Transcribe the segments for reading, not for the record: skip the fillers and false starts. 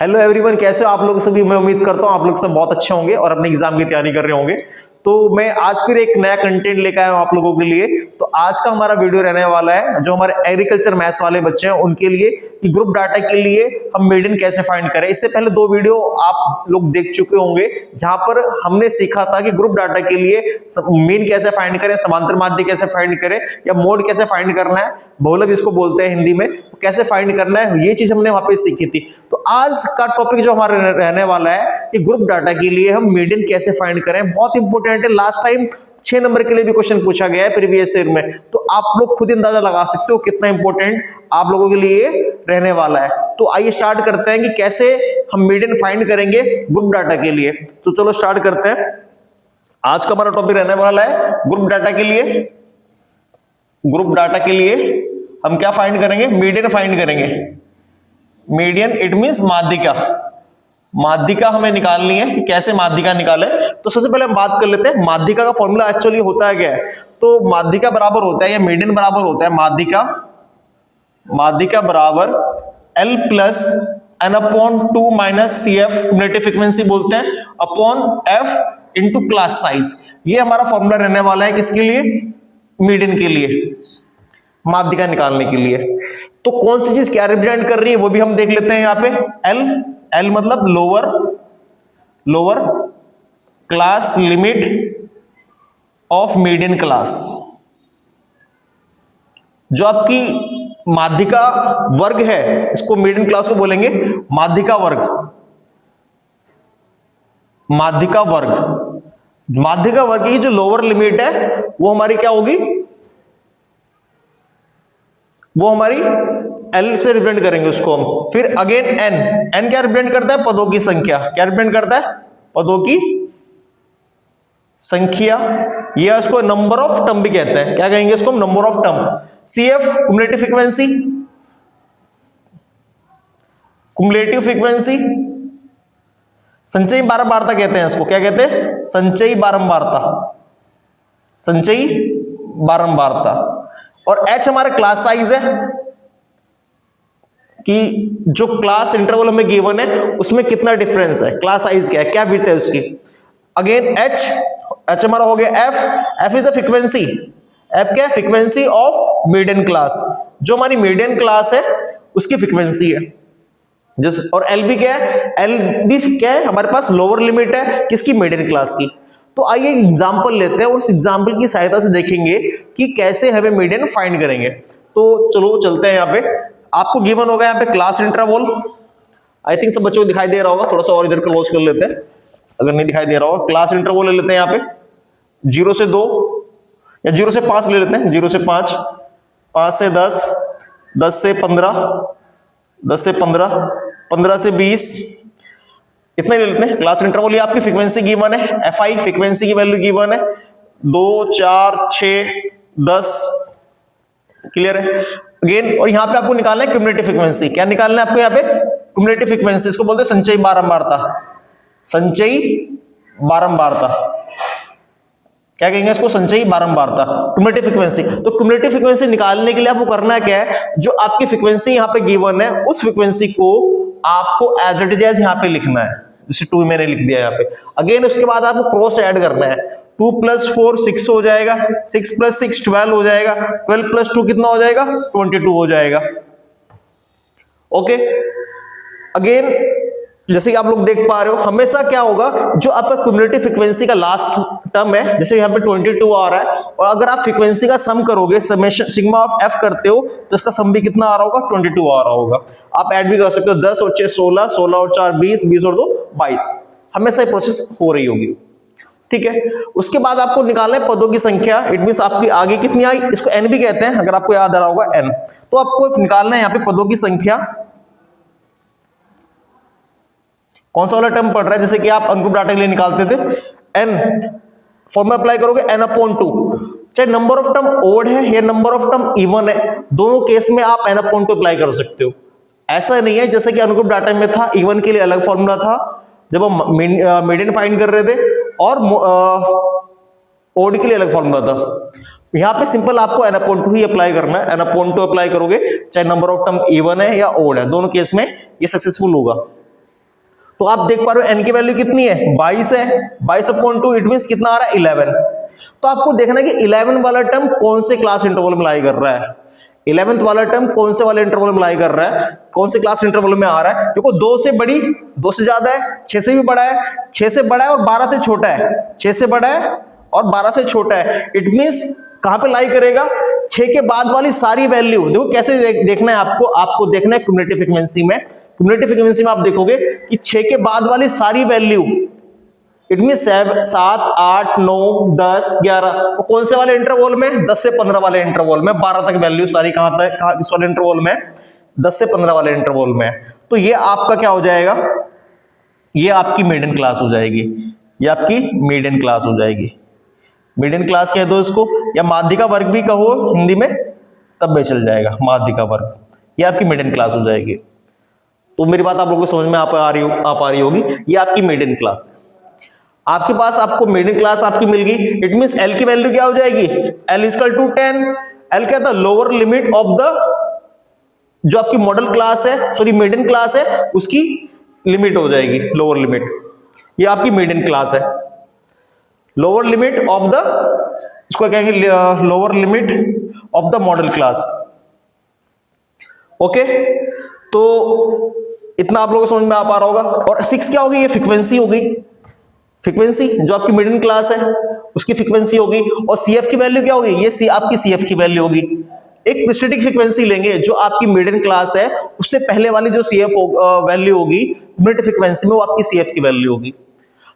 Hello everyone, कैसे हो आप लोग सभी। मैं उम्मीद करता हूँ आप लोग सब बहुत अच्छे होंगे और अपने एग्जाम की तैयारी कर रहे होंगे। तो मैं आज फिर एक नया कंटेंट लेकर आया हूँ आप लोगों के लिए। तो आज का हमारा वीडियो रहने वाला है जो हमारे एग्रीकल्चर मैथ्स वाले बच्चे हैं उनके लिए, कि ग्रुप डाटा के लिए हम मीडियन कैसे फाइंड करें। इससे पहले दो वीडियो आप लोग देख चुके होंगे जहां पर हमने सीखा था कि ग्रुप डाटा के लिए मीन कैसे फाइंड करें, समांतर माध्य कैसे फाइंड करें, या मोड कैसे फाइंड करना है, बहुलक जिसको बोलते हैं हिंदी में, कैसे फाइंड करना है, ये चीज हमने वहां पे सीखी थी। तो आज का टॉपिक जो हमारा रहने वाला है कि ग्रुप डाटा के लिए हम मीडियन कैसे फाइंड करें, बहुत इंपॉर्टेंट है। लास्ट टाइम 6 नंबर के लिए भी क्वेश्चन पूछा गया है प्रीवियस ईयर में, तो आप लोग खुद अंदाजा लगा सकते हो कितना इंपॉर्टेंट आप लोगों के लिए रहने वाला है। तो आइए स्टार्ट करते हैं कि कैसे हम मीडियन फाइंड करेंगे ग्रुप डाटा के लिए। तो चलो स्टार्ट करते हैं। आज का हमारा टॉपिक रहने वाला है ग्रुप डाटा के लिए। ग्रुप डाटा के लिए हम क्या फाइंड करेंगे? मीडियन फाइंड करेंगे। मीडियन इट मींस माध्यिका। माध्यिका हमें निकालनी है कि कैसे माध्यिका निकालें। तो सबसे पहले हम बात कर लेते हैं माध्यिका का फॉर्मूला एक्चुअली होता है क्या है। तो माध्यिका बराबर होता है या मीडियन बराबर होता है माध्यिका बराबर L plus N upon 2 minus CF, cumulative frequency बोलते हैं, upon F into class size. ये हमारा फॉर्मूला रहने वाला है किसके लिए? मीडियन के लिए, माध्यिका निकालने के लिए। तो कौन सी चीज क्या रिप्रेजेंट कर रही है वो भी हम देख लेते हैं। यहां पे L मतलब lower class limit of median class. जो आपकी माध्यिका वर्ग है इसको मीडियन क्लास को बोलेंगे माध्यिका वर्ग। माध्यिका वर्ग की जो लोअर लिमिट है वो हमारी क्या होगी? वो हमारी L से रिप्रेजेंट करेंगे उसको हम। फिर अगेन N क्या रिप्रेजेंट करता है? पदों की संख्या। क्या रिप्रेजेंट करता है? पदों की संख्या। ये इसको नंबर ऑफ टर्म भी कहते हैं। क्या कहेंगे इसको? Number of term. CF cumulative frequency. Cumulative frequency संचयी बारंबारता कहते हैं इसको। क्या कहते हैं? संचयी बारंबारता। और H हमारा क्लास साइज है कि जो क्लास इंटरवल हमें गिवन है उसमें कितना डिफरेंस है, क्लास साइज क्या है, क्या विड्थ है उसकी। अगेन H हमारा हो गया F is the frequency. F क्या है? Frequency of median class. जो हमारी मीडियन क्लास है उसकी फ्रीक्वेंसी है। जैसे और LB क्या है? LB क्या है? हमारे पास लोअर लिमिट है किसकी? मीडियन क्लास की। तो आइए एग्जांपल लेते हैं और उस एग्जांपल की सहायता से देखेंगे कि कैसे हमें मीडियन फाइंड करेंगे। तो चलो चलते हैं। यहाँ पे आपको गिवन होगा यहाँ पे क्लास इंटरवल। आई थिंक सब बच्चों को दिखाई दे रहा होगा, थोड़ा सा और इधर क्लोज कर लेते हैं अगर नहीं दिखाई दे रहा होगा। क्लास इंटरवल ले लेते हैं यहाँ पे 0 से 2 या 0 से 5 ले लेते हैं। 0 से 5, 5 से 10, 10 से 15, 10 से 15, 15 से 20, इतना ही ले लेते हैं क्लास इंटरवल। ये आपकी फ्रीक्वेंसी गिवन है, FI फ्रीक्वेंसी की वैल्यू गिवन है 2, 4, 6, 10। क्लियर है? अगेन और यहां पे आपको निकालना है क्युमुलेटिव फ्रीक्वेंसी। क्या निकालना है आपको यहाँ पे? Cumulative frequency. इसको बोलते हैं संचयी बारंबारता। क्या कहेंगे इसको? संचयी बारंबारता, क्युमुलेटिव फ्रीक्वेंसी। तो क्युमुलेटिव फ्रीक्वेंसी निकालने के लिए आपको करना क्या है? जो आपकी फ्रीक्वेंसी यहाँ पे गिवन है उस फ्रीक्वेंसी को आपको एज इट इज यहाँ पे लिखना है। जैसे 2 मैंने लिख दिया यहाँ पे। अगेन उसके बाद आपको क्रॉस ऐड करना है। 2 + 4 6 हो जाएगा, 6 + 6 12 हो जाएगा, 12 + 2 कितना हो जाएगा? 22 हो जाएगा। ओके। अगेन जैसे कि आप लोग देख पा रहे हो हमेशा क्या होगा, जो आपका क्युमुलेटिव फ्रीक्वेंसी का लास्ट टर्म है, जैसे यहाँ पे 22 आ रहा है, और अगर आप फ्रीक्वेंसी का सम करोगे, समेशन सिग्मा ऑफ F करते हो, तो इसका सम भी कितना आ रहा होगा? 22 आ रहा होगा। आप ऐड भी कर सकते हो 10 और 6 16, 16 और 4 20, 20 और 2 22। हमेशा ये प्रोसेस हो रही होगी। ठीक है। उसके बाद आपको निकालना है पदों की संख्या। इट मींस आपकी आगे कितनी आई, इसको N भी कहते हैं अगर आपको याद आ रहा होगा N। तो आपको निकालना है यहाँ पे पदों की संख्या। कौन सा वाला टर्म पढ़ रहा है? जैसे कि आप अनग्रुप डाटा के लिए निकालते थे N, फॉर्मूला अप्लाई करोगे N अपॉन 2। चाहे नंबर ऑफ टर्म ओड है या नंबर ऑफ टर्म इवन है, दोनों केस में आप N अपॉन 2 अप्लाई कर सकते हो। ऐसा नहीं है जैसे कि अनग्रुप डाटा में था, इवन के लिए अलग फॉर्मूला था जब हम मीडियन फाइंड कर रहे थे, और ओड के लिए अलग फॉर्मूला था। यहाँ पे सिंपल आपको N अपॉन 2 ही अप्लाई करना है। N अपॉन 2 अप्लाई करोगे चाहे नंबर ऑफ टर्म इवन है या ओड है, दोनों केस में ये सक्सेसफुल होगा। तो आप देख पा रहे हो n की वैल्यू कितनी है, 22 है, 22/2 इट मींस कितना आ रहा है 11। तो आपको देखना है कि 11 वाला टर्म कौन से क्लास इंटरवल में लाई कर रहा है, 11th वाला टर्म कौन से वाले इंटरवल में लाई कर रहा है, कौन से क्लास इंटरवल में आ रहा है। देखो 2 से बड़ी, 2 से ज्यादा है, 6 से भी बड़ा है, 6 से बड़ा है और 12 से छोटा है, 6 से बड़ा है और 12 से छोटा है। इट मींस कहां पे लाई करेगा, 6 के बाद वाली सारी वैल्यू। देखो कैसे देखना है आपको देखना है क्युमुलेटिव फ्रीक्वेंसी में। क्युमुलेटिव फ्रीक्वेंसी में आप देखोगे कि 6 के बाद वाली सारी वैल्यू, इट मीन 7, 8, 9, 10, 11, कौन से वाले इंटरवल में, 10 से 15 वाले इंटरवल में, 12 तक वैल्यू सारी कहां तक, किस वाले इंटरवल में, 10 से 15 वाले इंटरवल में। तो ये आपका क्या हो जाएगा, ये आपकी मीडियन क्लास हो जाएगी, ये आपकी मीडियन क्लास हो जाएगी। मीडियन क्लास कह दो इसको, या माध्यिका वर्ग भी कहो हिंदी में, तब भी चल जाएगा, माध्यिका वर्ग, ये आपकी मीडियन क्लास हो जाएगी। तो मेरी बात आप लोगों को समझ में आ रही होगी, ये आपकी मीडियन क्लास है। आपके पास आपको मीडियन क्लास आपकी मिल गई, इट मींस एल की वैल्यू क्या हो जाएगी, एल इक्वल टू 10। एल क्या था, लोअर लिमिट ऑफ द, जो आपकी मॉडल क्लास है, सॉरी मीडियन क्लास है, उसकी लिमिट हो जाएगी, लोअर लिमिट। ये आपकी मीडियन क्लास है, लोअर लिमिट ऑफ द, इसको कहेंगे lower limit of the model class. Okay, तो इतना आप लोगों को समझ में आ पा रहा होगा। और 6 क्या होगी, ये फ्रीक्वेंसी होगी, फ्रीक्वेंसी जो आपकी मीडियन क्लास है उसकी फ्रीक्वेंसी होगी। और CF की वैल्यू क्या होगी, ये आपकी CF की वैल्यू होगी। एक स्टैटिक फ्रीक्वेंसी लेंगे जो आपकी मीडियन क्लास है, उससे पहले वाली जो CF वैल्यू होगी मिड फ्रीक्वेंसी में, वो आपकी CF की वैल्यू होगी।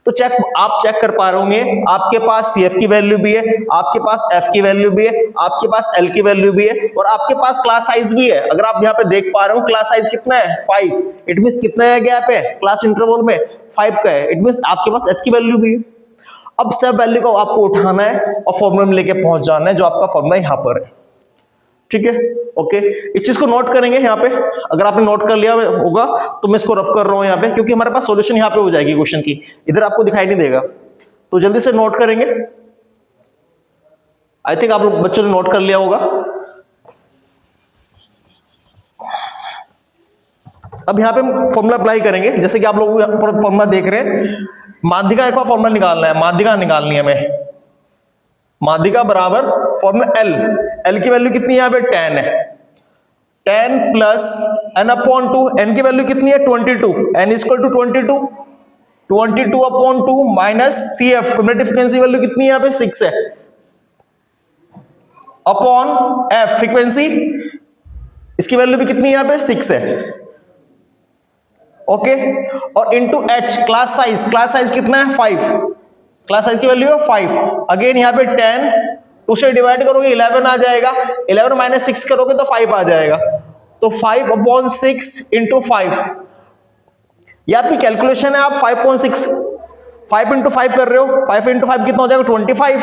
तो आप चेक कर पा रहे होंगे, आपके पास CF की वैल्यू भी है, आपके पास F की वैल्यू भी है, आपके पास L की वैल्यू भी है, और आपके पास क्लास साइज भी है। अगर आप यहाँ पे देख पा रहे हो क्लास साइज कितना है, 5। इट मींस कितना है गैप है क्लास इंटरवल में, 5 का है। इट मींस आपके पास S की वैल्यू भी है। अब सब वैल्यू को आपको उठाना है और फॉर्मूला में लेके पहुंच जाना है, जो आपका फॉर्मूला यहाँ पर है। ठीक है, ओके, इस चीज को नोट करेंगे यहाँ पे। अगर आपने नोट कर लिया होगा तो मैं इसको रफ कर रहा हूं यहाँ पे, क्योंकि हमारे पास सॉल्यूशन यहाँ पे हो जाएगी क्वेश्चन की, इधर आपको दिखाई नहीं देगा, तो जल्दी से नोट करेंगे। आई थिंक आप लोग बच्चों ने नोट कर लिया होगा। अब यहाँ पे हम फॉर्मूला अप्लाई करेंगे, जैसे कि आप लोग फॉर्मूला देख रहे हैं। माध्यिका एक बार फॉर्मूला निकालना है, माध्यिका निकालनी है हमें। माध्यिका बराबर फॉर्मूला एल की वैल्यू कितनी है यहाँ पे, 10 है। 10 प्लस n/2, n की वैल्यू कितनी है, 22, n equal to 22/2 minus CF, cumulative frequency value कितनी है यहाँ पे, 6 है, अपॉन F फ्रीक्वेंसी, इसकी वैल्यू भी कितनी है यहाँ पे, 6 है। ओके, और इंटू H क्लास साइज कितना है, 5, क्लास साइज की वैल्यू है 5। अगेन यहाँ पे 10, उसे डिवाइड करोगे 11 आ जाएगा, 11 माइनस 6 करोगे तो 5 आ जाएगा। तो 5/6 इंटू 5, ये आपकी कैलकुलेशन है। आप 5.6, 5 इंटू 5 कर रहे हो, 5 इंटू 5 कितना हो जाएगा, 25।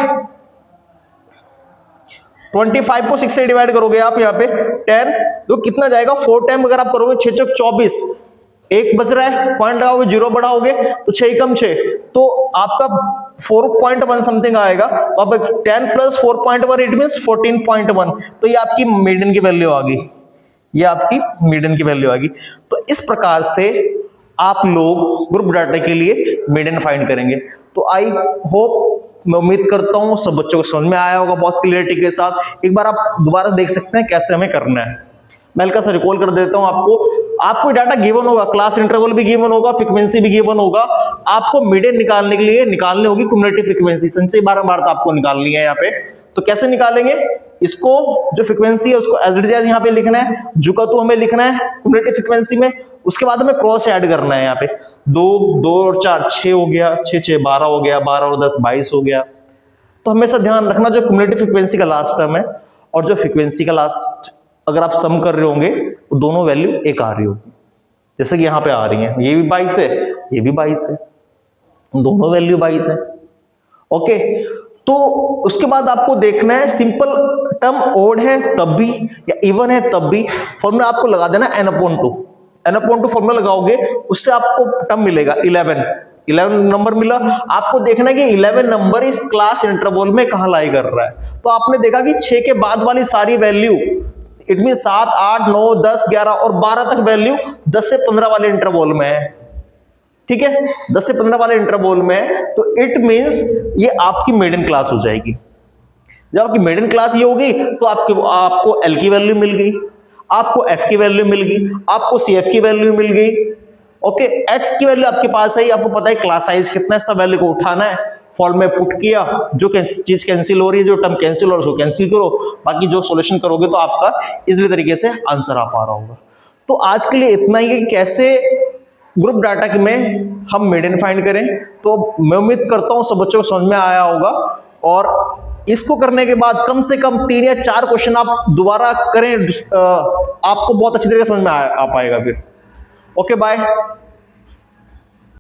25 को 6 से डिवाइड करोगे आप यहाँ पे 10, तो कितना जाएगा, 4 टाइम अगर आप करोगे 6 चौक 24, 1 बच रहा है, पॉइंट लगाओगे, 0 बढ़ाओगे तो 6 कम 6, तो आपका 4.1 समथिंग आएगा। तो अब 10 प्लस 4.1 इट मींस 14.1। तो ये आपकी मीडियन की वैल्यू आ गई, ये आपकी मीडियन की वैल्यू आ गई। तो इस प्रकार से आप लोग ग्रुप डाटा के लिए मीडियन फाइंड करेंगे। तो आई होप, मैं उम्मीद करता हूं सब बच्चों को समझ में आया होगा बहुत क्लियरिटी के साथ। एक बार आप दोबारा देख सकते हैं कैसे हमें करना है। मैं हल्का सा रिकॉल कर देता हूं आपको डाटा गिवन होगा, क्लास इंटरवल भी गिवन होगा, फ्रीक्वेंसी भी गिवन होगा। आपको मीडियन निकालने के लिए निकालने होगी क्युमुलेटिव फ्रीक्वेंसी, संचय बारंबारता आपको निकालनी है यहाँ पे। तो कैसे निकालेंगे इसको, जो फ्रीक्वेंसी है उसको एज इट इज यहाँ पे लिखना है, जुका तो हमें लिखना है क्युमुलेटिव फ्रीक्वेंसी में। उसके बाद हमें क्रॉस ऐड करना है यहाँ पे, 2 और 4 6 हो गया, 6 6 12 हो गया, 12 और 10 22 हो गया। तो हमेशा ध्यान रखना जो क्युमुलेटिव फ्रीक्वेंसी का लास्ट टर्म है और जो फ्रीक्वेंसी का लास्ट, अगर आप सम कर रहे होंगे तो दोनों वैल्यू एक आ रही होगी। जैसे कि यहाँ पे आ रही है, ये भी 22 है, ये भी 22 है, दोनों वैल्यू 22 है। ओके, तो उसके बाद आपको देखना है सिंपल टर्म ओड है तब भी या इवन है तब भी फॉर्मूला आपको लगा देना n/2 फॉर्मूला लगाओगे, उससे आपको टर्म मिलेगा 11 नंबर मिला। आपको देखना है कि 11 नंबर इस क्लास इंटरवल में कहां लाई कर रहा है। तो आपने देखा कि 6 के बाद वाली सारी वैल्यू, इट मीन 7 8 9 10 11 और 12 तक वैल्यू 10 से 15 वाले इंटरवल में है। ठीक है, 10 से 15 वाले इंटरवल में, तो इट मींस ये आपकी मिडिल क्लास हो जाएगी। जब आपकी मिडिल क्लास ये होगी तो आपको एल की वैल्यू मिल गई, आपको एफ की वैल्यू मिल गई, आपको सी एफ की वैल्यू मिल गई। ओके, एक्स की वैल्यू आपके पास है, आपको पता है क्लास साइज कितना है, सब वैल्यू को उठाना है, फॉर्म में पुट किया, जो चीज कैंसिल हो रही है, जो टर्म कैंसिल हो रहा है उसको कैंसिल करो, बाकी जो सॉल्यूशन करोगे तो आपका इजीली तरीके से आंसर आ पा रहा होगा। तो आज के लिए इतना ही है कि कैसे ग्रुप डाटा में हम मीडियन फाइंड करें। तो मैं उम्मीद करता हूं सब बच्चों को समझ में आया होगा, और इसको करने के बाद कम से कम 3 या 4 क्वेश्चन आप दोबारा करें, आपको बहुत अच्छी तरीके से समझ में आ पाएगा फिर। Okay, bye.